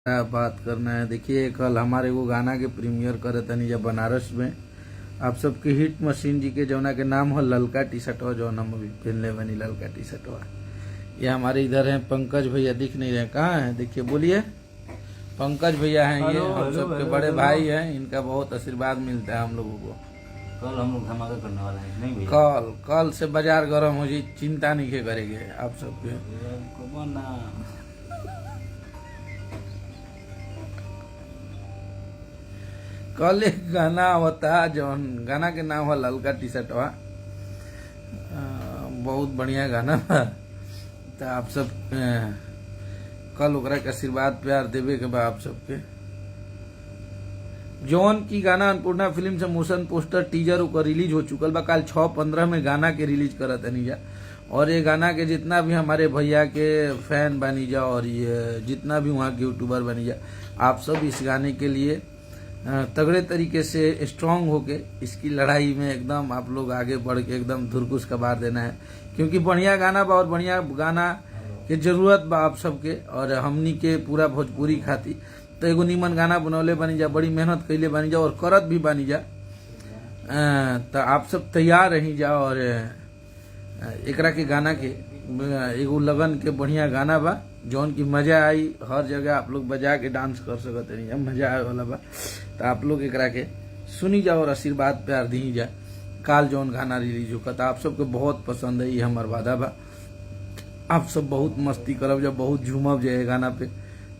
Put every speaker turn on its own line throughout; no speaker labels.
क्या बात करना है। देखिए कल हमारे को गाना के प्रीमियर करे तनी जब बनारस में आप सबके हिट मशीन जी के जौना के नाम हो ललका टी शर्टवा जौन हम अभी पहनले बनी ललका टी शर्टवा। ये हमारे इधर हैं पंकज भैया, दिख नहीं रहे कहाँ हैं, देखिए बोलिए। पंकज भैया हैं ये हम सबके बड़े भाई हैं, इनका बहुत आशीर्वाद मिलता है हम लोगों को।
कल हम लोग धमाका करने वाले हैं नहीं भैया?
कल से बाजार गर्म हो जी, चिंता नहीं के करेंगे आप सबके। कल एक गाना होता जौन गाना के नाम है ललका टी शर्टवा, बहुत बढ़िया गाना बा। तो आप सब कल ओकरा के आशीर्वाद प्यार देवे के बा आप सबके। जौन की गाना अन्नपूर्णा फिल्म से मोशन पोस्टर टीजर ओकर रिलीज हो चुकल बा। कल 6/15 में गाना के रिलीज करत हनी जा, और ये गाना के जितना भी हमारे भैया के फैन बनी जा और ये जितना भी वहाँ के यूट्यूबर बनी जा, आप सब इस गाने के लिए तगड़े तरीके से स्ट्रांग होके इसकी लड़ाई में एकदम आप लोग आगे बढ़ के एकदम धुरकुस कबार देना है, क्योंकि बढ़िया गाना बा और बढ़िया गाना के जरूरत बा आप सबके और हमनी के पूरा भोजपुरी खाती। तो एगो नीमन गाना बनौले बनी जा, बड़ी मेहनत कैले बनी जा और करत भी बनी जा। तो आप सब तैयार रही जा और एकरा के गाना के एगो लगन के बढ़िया गाना बा जौन की मजा आई। हर जगह आप लोग बजा के डांस कर सकते नहीं, मजा आए वाला बा। तो आप लोग एकरा के सुनी जा और आशीर्वाद प्यार दी जा। काल जौन गाना रिलीज होगा तो आप सबके बहुत पसंद है, ये हमार वादा बा। आप सब बहुत मस्ती करब जब बहुत झूमब जाए गाना पे।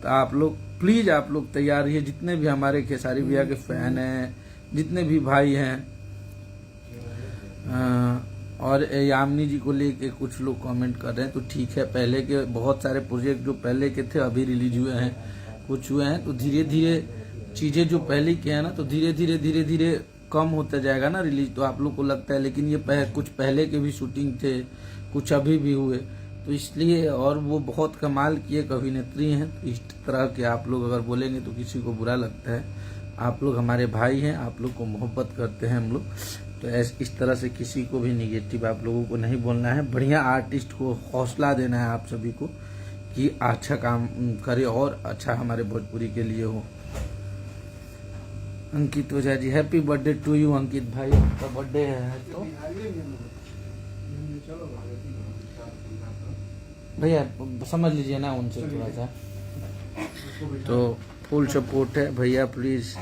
तो आप लोग प्लीज आप लोग तैयार रहिए, जितने भी हमारे खेसारी भैया के फैन हैं, जितने भी भाई हैं। और यामिनी जी को लेके कुछ लोग कमेंट कर रहे हैं, तो ठीक है, पहले के बहुत सारे प्रोजेक्ट जो पहले के थे अभी रिलीज हुए हैं, कुछ हुए हैं। तो धीरे धीरे चीजें जो पहले के हैं ना, तो धीरे धीरे कम होता जाएगा ना रिलीज, तो आप लोग को लगता है। लेकिन ये कुछ पहले के भी शूटिंग थे, कुछ अभी भी हुए, तो इसलिए। और वो बहुत कमाल की एक अभिनेत्री हैं, तो इस तरह के आप लोग अगर बोलेंगे तो किसी को बुरा लगता है। आप लोग हमारे भाई हैं, आप लोग को मोहब्बत करते हैं हम लोग, तो इस तरह से किसी को भी निगेटिव आप लोगों को नहीं बोलना है। बढ़िया आर्टिस्ट को हौसला देना है आप सभी को कि अच्छा काम करे और अच्छा हमारे भोजपुरी के लिए हो। Ankit Ojha ji, happy birthday to you Ankit भाई, आपका बर्थडे है तो भैया समझ लीजिए ना उनसे थोड़ा सा। तो फुल सपोर्ट है भैया, प्लीज।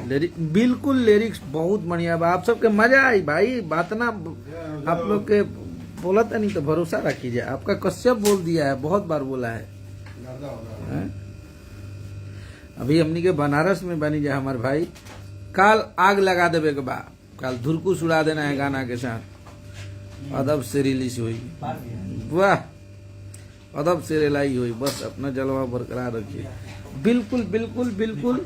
बिल्कुल लिरिक्स बहुत बढ़िया बा, आप सबके मजा आई भाई। बात ना आप लोग के बोला था नहीं तो भरोसा रखिए। आपका कश्यप बोल दिया है, बहुत बार बोला है। अभी हमनी के बनारस में बनी जाए हमारे भाई, काल आग लगा देवे के बा, काल धुरकुस उड़ा देना है गाना के साथ। अदब से रिलीज हुई, वाह अदब से रिलाई हुई। बस अपना जलवा बरकरार रखिए। बिल्कुल बिल्कुल बिल्कुल,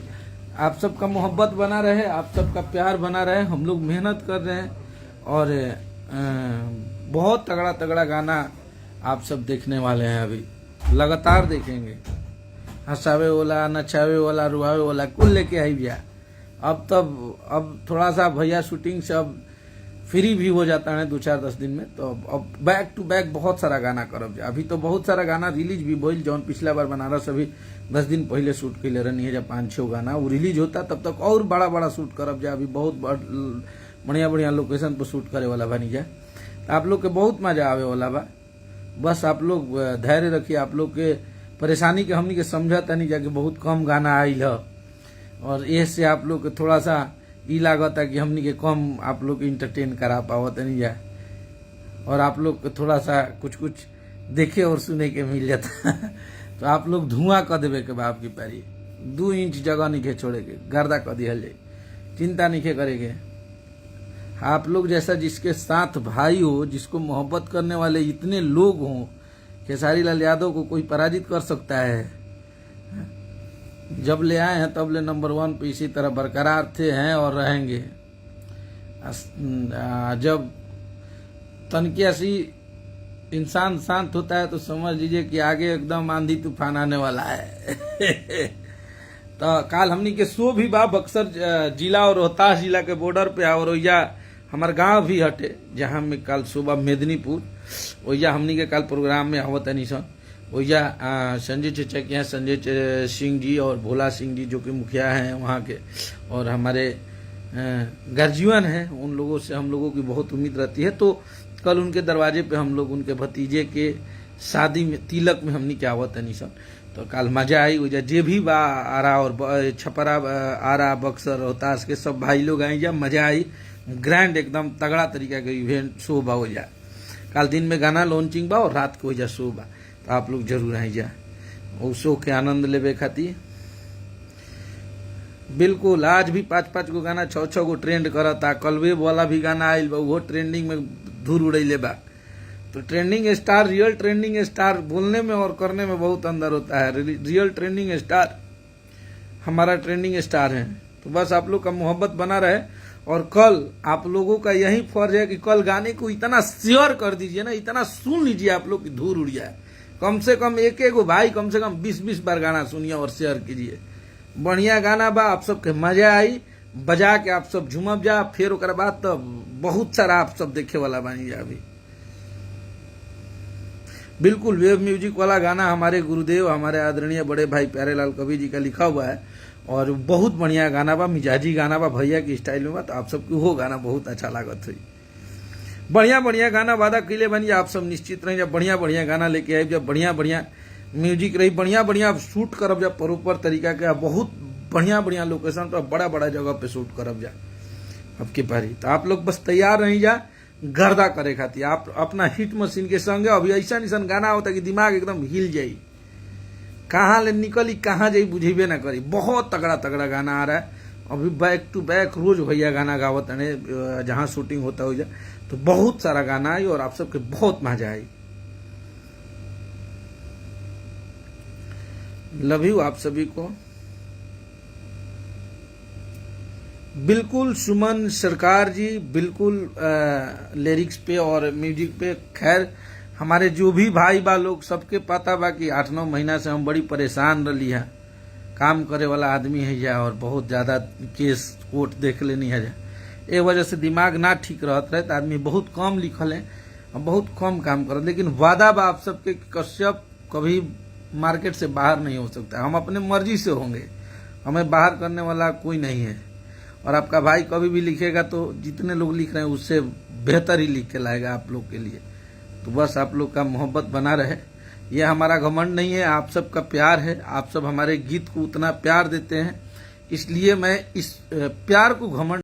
आप सबका मोहब्बत बना रहे, आप सबका प्यार बना रहे। हम लोग मेहनत कर रहे हैं और बहुत तगड़ा तगड़ा गाना आप सब देखने वाले हैं, अभी लगातार देखेंगे। हंसावे वाला, नचावे वाला, रुआवे वाला कुल लेके आई भैया। अब थोड़ा सा भैया शूटिंग से अब फ्री भी हो जाता है 2-4-10 दिन में, तो अब बैक टू बैक बहुत सारा गाना करब। अभी तो बहुत सारा गाना रिलीज भी भइल, जौन पिछला बार बनारस अभी 10 दिन पहले शूट कैले रहनी है, जब 5-6 गाना वो रिलीज होता तब तक और बड़ा बड़ा शूट करब जा। अभी बहुत बढ़िया बढ़िया लोकेशन पर शूट करे वाला बनी जा, तो आप लोग के बहुत मजा आवे वाला बा। बस आप लोग धैर्य रखिए। आप लोग के परेशानी के हमनी के समझता नहीं जाके बहुत कम गाना आयल है, और इससे आप लोग के थोड़ा सा ई लागत है कि हमनी के कम आप लोग इंटरटेन करा पावत नहीं जा, और आप लोग को थोड़ा सा कुछ देखे और सुने के मिल जाता। तो आप लोग धुआं कर देवे के बाप की पैरी, 2 इंच जगह नहीं छोड़े के, गर्दा कर दिया जाए, चिंता नहीं करेंगे। आप लोग जैसा जिसके साथ भाई हो, जिसको मोहब्बत करने वाले इतने लोग हों, खेसारी लाल यादव को कोई पराजित कर सकता है? जब ले आए हैं तब ले नंबर 1 पे इसी तरह बरकरार थे, हैं और रहेंगे। जब तनके सी इंसान शांत होता है तो समझ लीजिए कि आगे एकदम आंधी तूफान आने वाला है। तो काल हमनी के शो भी बा बक्सर जिला और रोहतास जिला के बॉर्डर पे, और या हमार गांव भी हटे जहां में काल सुबह मेदिनीपुर, ओया हमनी के काल प्रोग्राम में आवत नहीं सन। भैया संजय चचा के यहाँ संजय सिंह जी और भोला सिंह जी जो कि मुखिया हैं वहाँ के, और हमारे गर्जीवन हैं, उन लोगों से हम लोगों की बहुत उम्मीद रहती है। तो कल उनके दरवाजे पे हम लोग उनके भतीजे के शादी में तिलक में हमने क्या आवत है निशन, तो कल मजा आई। वजह जे भी बा आरा और छपरा आरा बक्सर रोहतास के सब भाई लोग आए जा, मजा आई। ग्रैंड एकदम तगड़ा तरीका का इवेंट शो बा हो जा। कल दिन में गाना लॉन्चिंग बा और रात को हो जा शो बा, तो आप लोग जरूर आई जा उस शो के आनंद लेवे खातिर। बिल्कुल आज भी 5-5 गो गाना 6-6 गो ट्रेंड करता। कलवे वाला भी गाना आयल बा, वो ट्रेंडिंग में धूल उड़ैले बा। तो trending star, real trending star बोलने में और करने में बहुत अंदर होता है। रियल ट्रेंडिंग स्टार हमारा ट्रेंडिंग स्टार है। तो बस आप लोग का मोहब्बत बना रहे, और कल आप लोगों का यही फर्ज है कि कल गाने को इतना शेयर कर दीजिए ना, इतना सुन लीजिए आप लोग की धूल उड़ जाए। कम से कम एक एक भाई कम से कम 20-20 बार गाना सुनिए और शेयर कीजिए। बढ़िया गाना बा, आप सबके मजा आई, बजा के आप सब झूमब जा। फिर ओकर बाद तो बहुत सारा आप सब देखे वाला बनी जा। अभी बिल्कुल वेब म्यूजिक वाला गाना हमारे गुरुदेव, हमारे आदरणीय बड़े भाई प्यारेलाल कवि जी का लिखा हुआ है, और बहुत बढ़िया गाना बा, मिजाजी गाना बा, भैया की स्टाइल में बा। तो आप सबको वो गाना बहुत अच्छा लागत हुई। बढ़िया बढ़िया गाना वादा किले बनी, आप सब निश्चित रहे जब बढ़िया बढ़िया गाना लेके आए, जब बढ़िया बढ़िया म्यूजिक रही, बढ़िया बढ़िया शूट करब जा प्रॉपर तरीका के, बहुत बढ़िया बढ़िया लोकेशन पर बड़ा बड़ा जगह पे शूट करब जा अब की पारी। तो आप लोग बस तैयार रही जा गर्दा करे खातिर। आप अपना हिट मशीन के संगे अभी ऐसा निशन गाना होता कि दिमाग एकदम हिल जाई, कहाँ ले निकली कहाँ जाई बुझेबे ना करी। बहुत तगड़ा तगड़ा गाना आ रहा है अभी, बैक टू बैक रोज भैया गाना गावत है जहाँ शूटिंग होता हो जा। तो बहुत सारा गाना आई और आप सबके बहुत मजा आई। लव यू आप सभी को। बिल्कुल सुमन सरकार जी, बिल्कुल लिरिक्स पे और म्यूजिक पे। खैर हमारे जो भी भाई बा लोग सबके पता बा कि 8-9 महीना से हम बड़ी परेशान रही है। काम करे वाला आदमी है या, और बहुत ज्यादा केस कोर्ट देख लेनी है। ए वजह से दिमाग ना ठीक रहत रहे, तो आदमी बहुत कम लिखल है, बहुत कम काम करत। लेकिन वादा बा आप सबके कश्यप कभी मार्केट से बाहर नहीं हो सकता। हम अपने मर्जी से होंगे, हमें बाहर करने वाला कोई नहीं है। और आपका भाई कभी भी लिखेगा तो जितने लोग लिख रहे हैं उससे बेहतर ही लिख के लाएगा आप लोग के लिए। तो बस आप लोग का मोहब्बत बना रहे, ये हमारा घमंड नहीं है, आप सबका प्यार है। आप सब हमारे गीत को उतना प्यार देते हैं, इसलिए मैं इस प्यार को घमंड